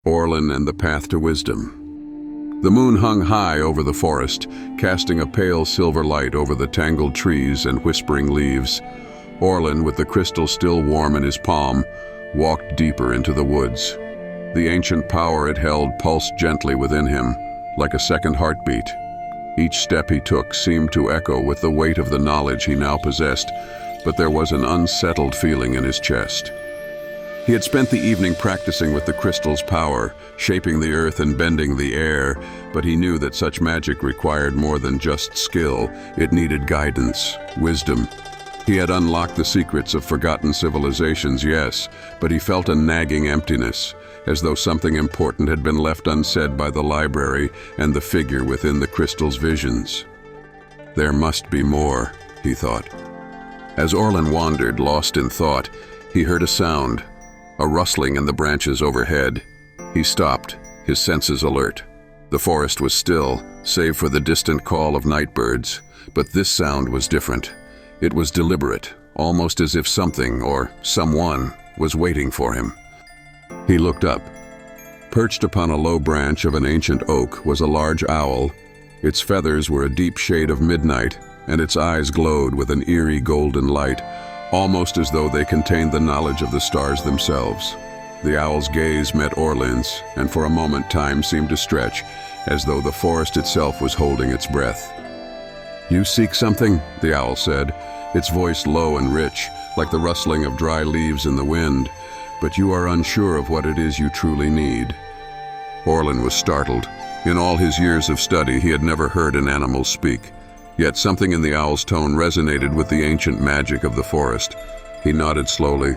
Orlin and the Path to Wisdom. The moon hung high over the forest, casting a pale silver light over the tangled trees and whispering leaves. Orlin, with the crystal still warm in his palm, walked deeper into the woods. The ancient power it held pulsed gently within him, like a second heartbeat. Each step he took seemed to echo with the weight of the knowledge he now possessed, but there was an unsettled feeling in his chest. He had spent the evening practicing with the crystal's power, shaping the earth and bending the air, but he knew that such magic required more than just skill. It needed guidance, wisdom. He had unlocked the secrets of forgotten civilizations, yes, but he felt a nagging emptiness, as though something important had been left unsaid by the library and the figure within the crystal's visions. There must be more, he thought. As Orlin wandered, lost in thought, he heard a sound. A rustling in the branches overhead. He stopped, his senses alert. The forest was still, save for the distant call of night birds, but this sound was different. It was deliberate, almost as if something, or someone, was waiting for him. He looked up. Perched upon a low branch of an ancient oak was a large owl. Its feathers were a deep shade of midnight, and its eyes glowed with an eerie golden light, almost as though they contained the knowledge of the stars themselves. The owl's gaze met Orlin's, and for a moment time seemed to stretch, as though the forest itself was holding its breath. "You seek something?" the owl said, its voice low and rich, like the rustling of dry leaves in the wind, "but you are unsure of what it is you truly need." Orlin was startled. In all his years of study, he had never heard an animal speak. Yet something in the owl's tone resonated with the ancient magic of the forest. He nodded slowly.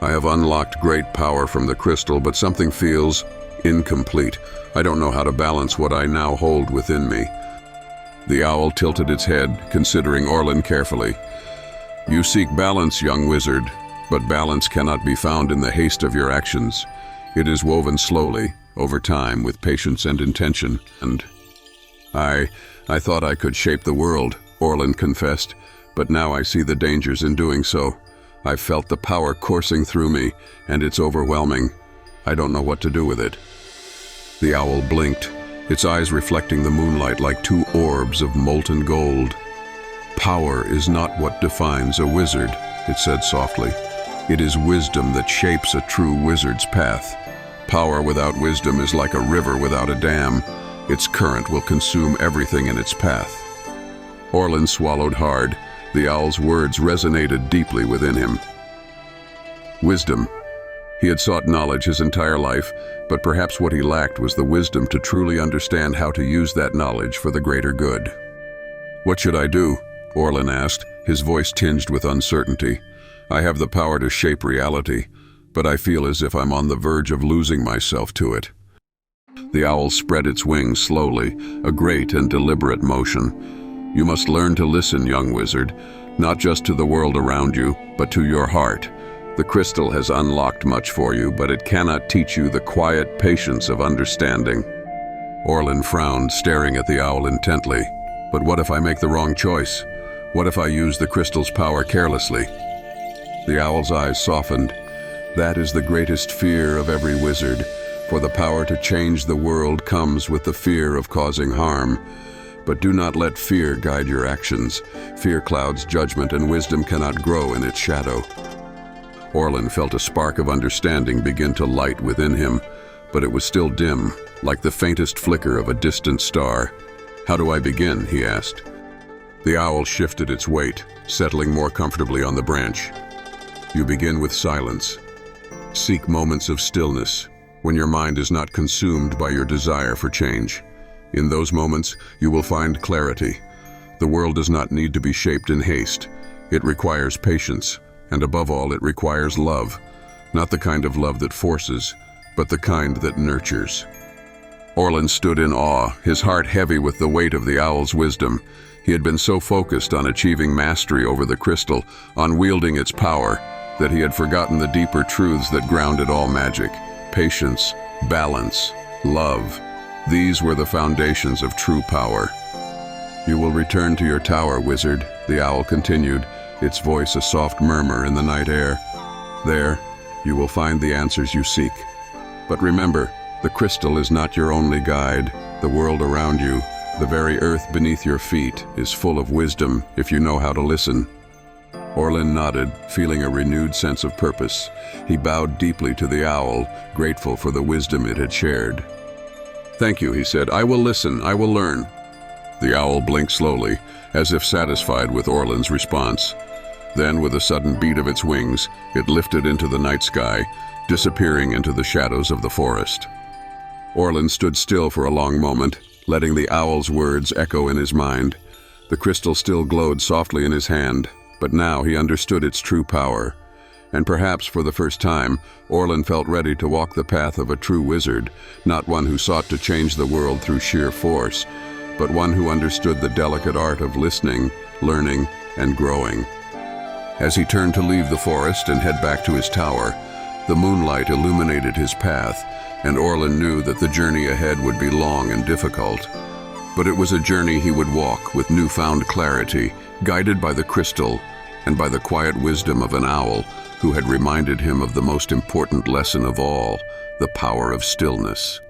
"I have unlocked great power from the crystal, but something feels incomplete. I don't know how to balance what I now hold within me." The owl tilted its head, considering Orlin carefully. "You seek balance, young wizard, but balance cannot be found in the haste of your actions. It is woven slowly, over time, with patience and intention, and I thought I could shape the world," Orlin confessed, "but now I see the dangers in doing so. I've felt the power coursing through me, and it's overwhelming. I don't know what to do with it." The owl blinked, its eyes reflecting the moonlight like two orbs of molten gold. "Power is not what defines a wizard," it said softly. "It is wisdom that shapes a true wizard's path. Power without wisdom is like a river without a dam. Its current will consume everything in its path." Orlin swallowed hard. The owl's words resonated deeply within him. Wisdom. He had sought knowledge his entire life, but perhaps what he lacked was the wisdom to truly understand how to use that knowledge for the greater good. "What should I do?" Orlin asked, his voice tinged with uncertainty. "I have the power to shape reality, but I feel as if I'm on the verge of losing myself to it." The owl spread its wings slowly, a great and deliberate motion. "You must learn to listen, young wizard, not just to the world around you, but to your heart. The crystal has unlocked much for you, but it cannot teach you the quiet patience of understanding." Orlin frowned, staring at the owl intently. "But what if I make the wrong choice? What if I use the crystal's power carelessly?" The owl's eyes softened. "That is the greatest fear of every wizard. For the power to change the world comes with the fear of causing harm. But do not let fear guide your actions. Fear clouds judgment, and wisdom cannot grow in its shadow." Orlin felt a spark of understanding begin to light within him, but it was still dim, like the faintest flicker of a distant star. "How do I begin?" he asked. The owl shifted its weight, settling more comfortably on the branch. "You begin with silence. Seek moments of stillness, when your mind is not consumed by your desire for change. In those moments, you will find clarity. The world does not need to be shaped in haste. It requires patience, and above all, it requires love. Not the kind of love that forces, but the kind that nurtures." Orlin stood in awe, his heart heavy with the weight of the owl's wisdom. He had been so focused on achieving mastery over the crystal, on wielding its power, that he had forgotten the deeper truths that grounded all magic. Patience, balance, love. These were the foundations of true power. "You will return to your tower, wizard," the owl continued, its voice a soft murmur in the night air. "There, you will find the answers you seek. But remember, The crystal is not your only guide. The world around you, the very earth beneath your feet, is full of wisdom if you know how to listen. Orlin nodded, feeling a renewed sense of purpose. He bowed deeply to the owl, grateful for the wisdom it had shared. "Thank you," he said. "I will listen. I will learn." The owl blinked slowly, as if satisfied with Orlin's response. Then, with a sudden beat of its wings, it lifted into the night sky, disappearing into the shadows of the forest. Orlin stood still for a long moment, letting the owl's words echo in his mind. The crystal still glowed softly in his hand, but now he understood its true power. And perhaps for the first time, Orlin felt ready to walk the path of a true wizard, not one who sought to change the world through sheer force, but one who understood the delicate art of listening, learning, and growing. As he turned to leave the forest and head back to his tower, the moonlight illuminated his path, and Orlin knew that the journey ahead would be long and difficult. But it was a journey he would walk with newfound clarity, guided by the crystal and by the quiet wisdom of an owl who had reminded him of the most important lesson of all, the power of stillness.